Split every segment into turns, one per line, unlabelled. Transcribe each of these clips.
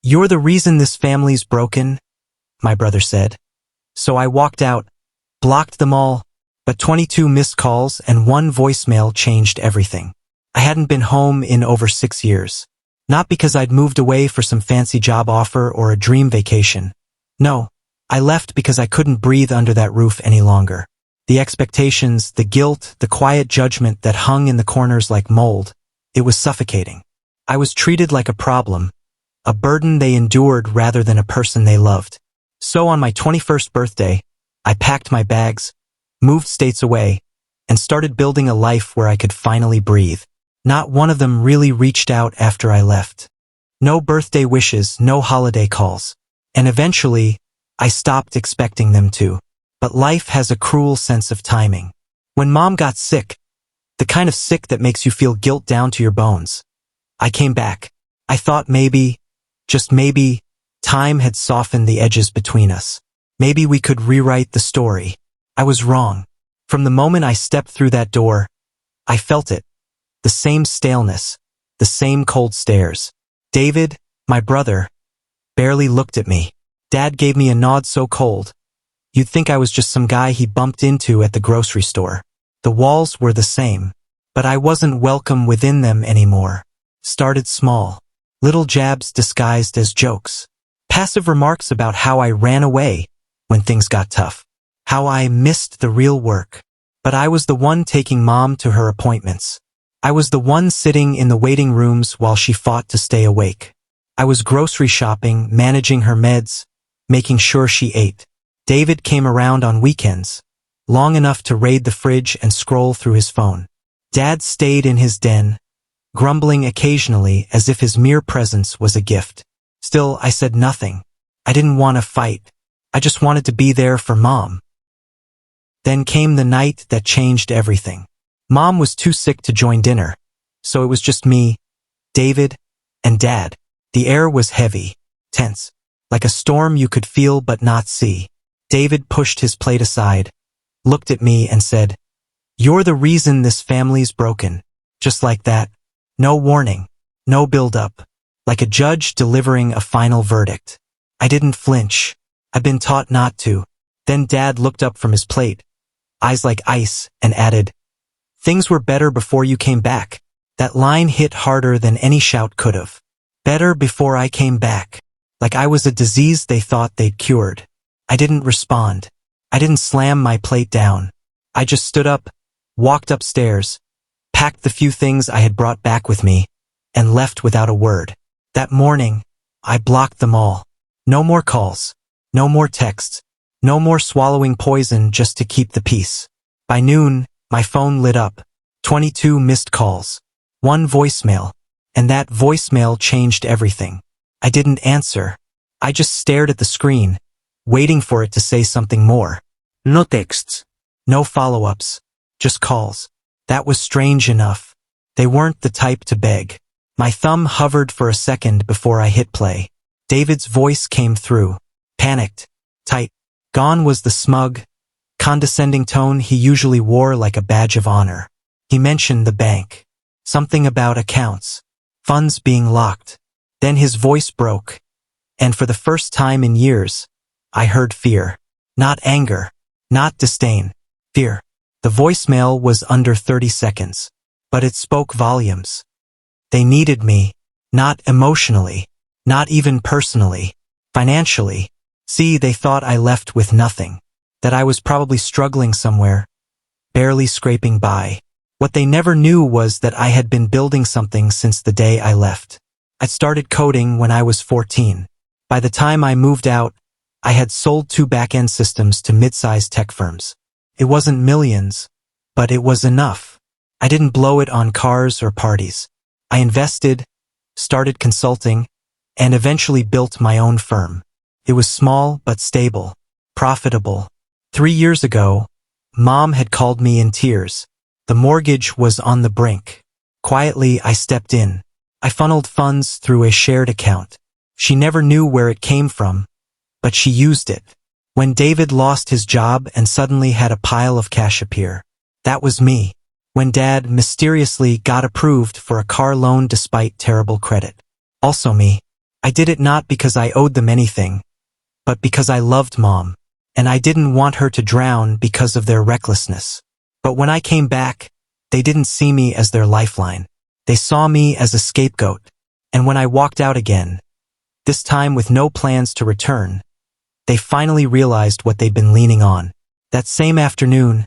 "You're the reason this family's broken," my brother said. So I walked out, blocked them all, but 22 missed calls and one voicemail changed everything. I hadn't been home in over 6 years. Not because I'd moved away for some fancy job offer or a dream vacation. No, I left because I couldn't breathe under that roof any longer. The expectations, the guilt, the quiet judgment that hung in the corners like mold, it was suffocating. I was treated like a problem, a burden they endured rather than a person they loved. So on my 21st birthday, I packed my bags, moved states away, and started building a life where I could finally breathe. Not one of them really reached out after I left. No birthday wishes, no holiday calls. And eventually, I stopped expecting them to. But life has a cruel sense of timing. When Mom got sick, the kind of sick that makes you feel guilt down to your bones, I came back. I thought maybe, just maybe, time had softened the edges between us. Maybe we could rewrite the story. I was wrong. From the moment I stepped through that door, I felt it. The same staleness, the same cold stares. David, my brother, barely looked at me. Dad gave me a nod so cold. You'd think I was just some guy he bumped into at the grocery store. The walls were the same, but I wasn't welcome within them anymore. Started small. Little jabs disguised as jokes. Passive remarks about how I ran away when things got tough. How I missed the real work. But I was the one taking Mom to her appointments. I was the one sitting in the waiting rooms while she fought to stay awake. I was grocery shopping, managing her meds, making sure she ate. David came around on weekends, long enough to raid the fridge and scroll through his phone. Dad stayed in his den, grumbling occasionally as if his mere presence was a gift. Still, I said nothing. I didn't want to fight. I just wanted to be there for Mom. Then came the night that changed everything. Mom was too sick to join dinner, so it was just me, David, and Dad. The air was heavy, tense, like a storm you could feel but not see. David pushed his plate aside, looked at me and said, "You're the reason this family's broken." Just like that. No warning, no build-up, like a judge delivering a final verdict. I didn't flinch. I'd been taught not to. Then Dad looked up from his plate, eyes like ice, and added, "Things were better before you came back." That line hit harder than any shout could have. Better before I came back. Like I was a disease they thought they'd cured. I didn't respond. I didn't slam my plate down. I just stood up, walked upstairs, packed the few things I had brought back with me, and left without a word. That morning, I blocked them all. No more calls. No more texts. No more swallowing poison just to keep the peace. By noon, my phone lit up. 22 missed calls. One voicemail. And that voicemail changed everything. I didn't answer. I just stared at the screen, waiting for it to say something more. No texts. No follow-ups. Just calls. That was strange enough. They weren't the type to beg. My thumb hovered for a second before I hit play. David's voice came through. Panicked. Tight. Gone was the smug, condescending tone he usually wore like a badge of honor. He mentioned the bank. Something about accounts. Funds being locked. Then his voice broke. And for the first time in years, I heard fear. Not anger. Not disdain. Fear. The voicemail was under 30 seconds. But it spoke volumes. They needed me. Not emotionally. Not even personally. Financially. See, they thought I left with nothing. That I was probably struggling somewhere. Barely scraping by. What they never knew was that I had been building something since the day I left. I started coding when I was 14. By the time I moved out, I had sold 2 back-end systems to mid-sized tech firms. It wasn't millions, but it was enough. I didn't blow it on cars or parties. I invested, started consulting, and eventually built my own firm. It was small but stable, profitable. 3 years ago, Mom had called me in tears. The mortgage was on the brink. Quietly, I stepped in. I funneled funds through a shared account. She never knew where it came from, but she used it. When David lost his job and suddenly had a pile of cash appear, that was me. When Dad mysteriously got approved for a car loan despite terrible credit, also me. I did it not because I owed them anything, but because I loved Mom, and I didn't want her to drown because of their recklessness. But when I came back, they didn't see me as their lifeline. They saw me as a scapegoat. And when I walked out again, this time with no plans to return, they finally realized what they'd been leaning on. That same afternoon,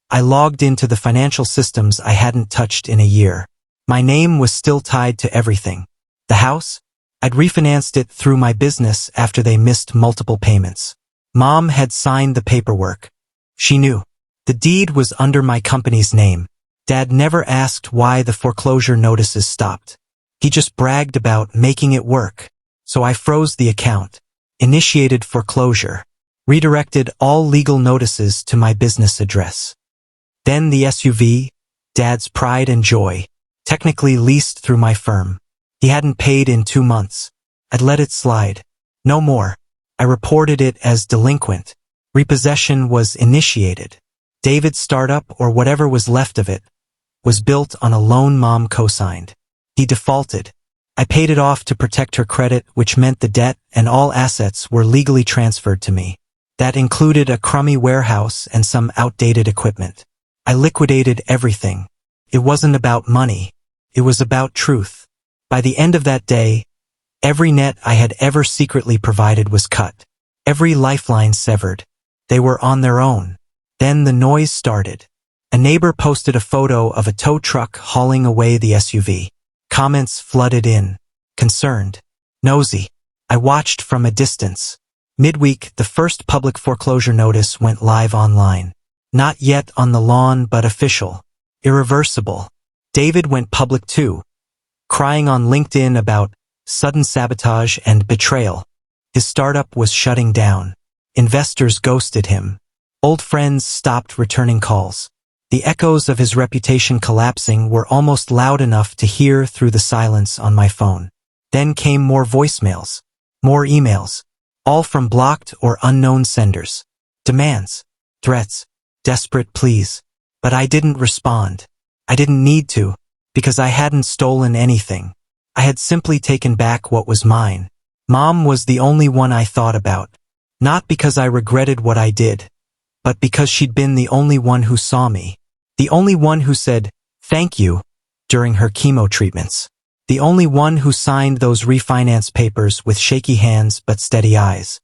I logged into the financial systems I hadn't touched in a year. My name was still tied to everything. The house? I'd refinanced it through my business after they missed multiple payments. Mom had signed the paperwork. She knew. The deed was under my company's name. Dad never asked why the foreclosure notices stopped. He just bragged about making it work. So I froze the account, initiated foreclosure, redirected all legal notices to my business address. Then the SUV, Dad's pride and joy, technically leased through my firm. He hadn't paid in 2 months. I'd let it slide. No more. I reported it as delinquent. Repossession was initiated. David's startup, or whatever was left of it, was built on a loan Mom co-signed. He defaulted. I paid it off to protect her credit, which meant the debt and all assets were legally transferred to me. That included a crummy warehouse and some outdated equipment. I liquidated everything. It wasn't about money. It was about truth. By the end of that day, every net I had ever secretly provided was cut. Every lifeline severed. They were on their own. Then the noise started. A neighbor posted a photo of a tow truck hauling away the SUV. Comments flooded in. Concerned. Nosy. I watched from a distance. Midweek, the first public foreclosure notice went live online. Not yet on the lawn, but official. Irreversible. David went public too, crying on LinkedIn about sudden sabotage and betrayal. His startup was shutting down. Investors ghosted him. Old friends stopped returning calls. The echoes of his reputation collapsing were almost loud enough to hear through the silence on my phone. Then came more voicemails, more emails, all from blocked or unknown senders. Demands, threats, desperate pleas. But I didn't respond. I didn't need to, because I hadn't stolen anything. I had simply taken back what was mine. Mom was the only one I thought about. Not because I regretted what I did, but because she'd been the only one who saw me. The only one who said, "Thank you," during her chemo treatments. The only one who signed those refinance papers with shaky hands but steady eyes.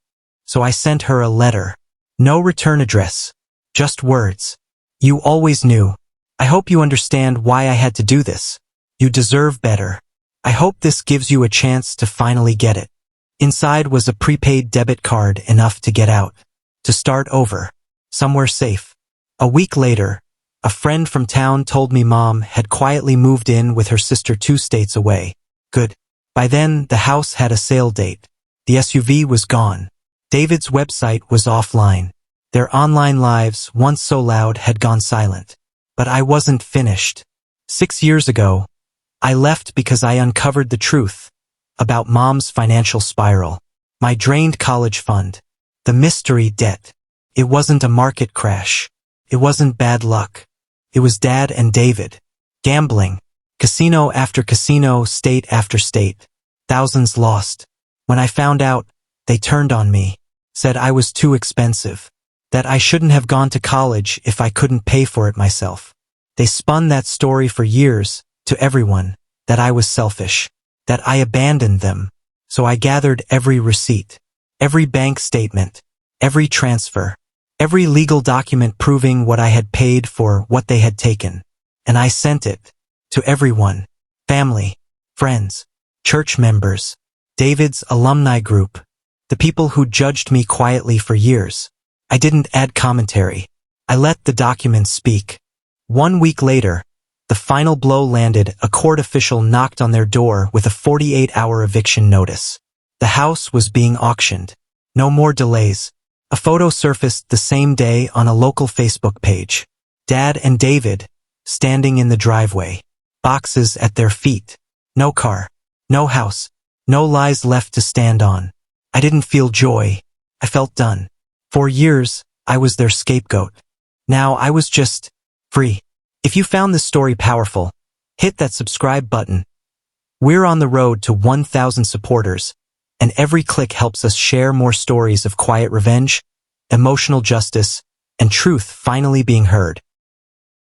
So I sent her a letter. No return address. Just words. You always knew. I hope you understand why I had to do this. You deserve better. I hope this gives you a chance to finally get it. Inside was a prepaid debit card enough to get out. To start over. Somewhere safe. A week later, a friend from town told me Mom had quietly moved in with her sister 2 states away. Good. By then, the house had a sale date. The SUV was gone. David's website was offline. Their online lives, once so loud, had gone silent. But I wasn't finished. 6 years ago, I left because I uncovered the truth about Mom's financial spiral. My drained college fund. The mystery debt. It wasn't a market crash. It wasn't bad luck. It was Dad and David. Gambling. Casino after casino, state after state. Thousands lost. When I found out, they turned on me. Said I was too expensive. That I shouldn't have gone to college if I couldn't pay for it myself. They spun that story for years, to everyone, that I was selfish. That I abandoned them. So I gathered every receipt. Every bank statement. Every transfer. Every legal document proving what I had paid for what they had taken. And I sent it. To everyone. Family. Friends. Church members. David's alumni group. The people who judged me quietly for years. I didn't add commentary. I let the documents speak. 1 week later, the final blow landed. A court official knocked on their door with a 48-hour eviction notice. The house was being auctioned. No more delays. A photo surfaced the same day on a local Facebook page. Dad and David, standing in the driveway. Boxes at their feet. No car. No house. No lies left to stand on. I didn't feel joy. I felt done. For years, I was their scapegoat. Now I was just free. If you found this story powerful, hit that subscribe button. We're on the road to 1,000 supporters, and every click helps us share more stories of quiet revenge, emotional justice, and truth finally being heard.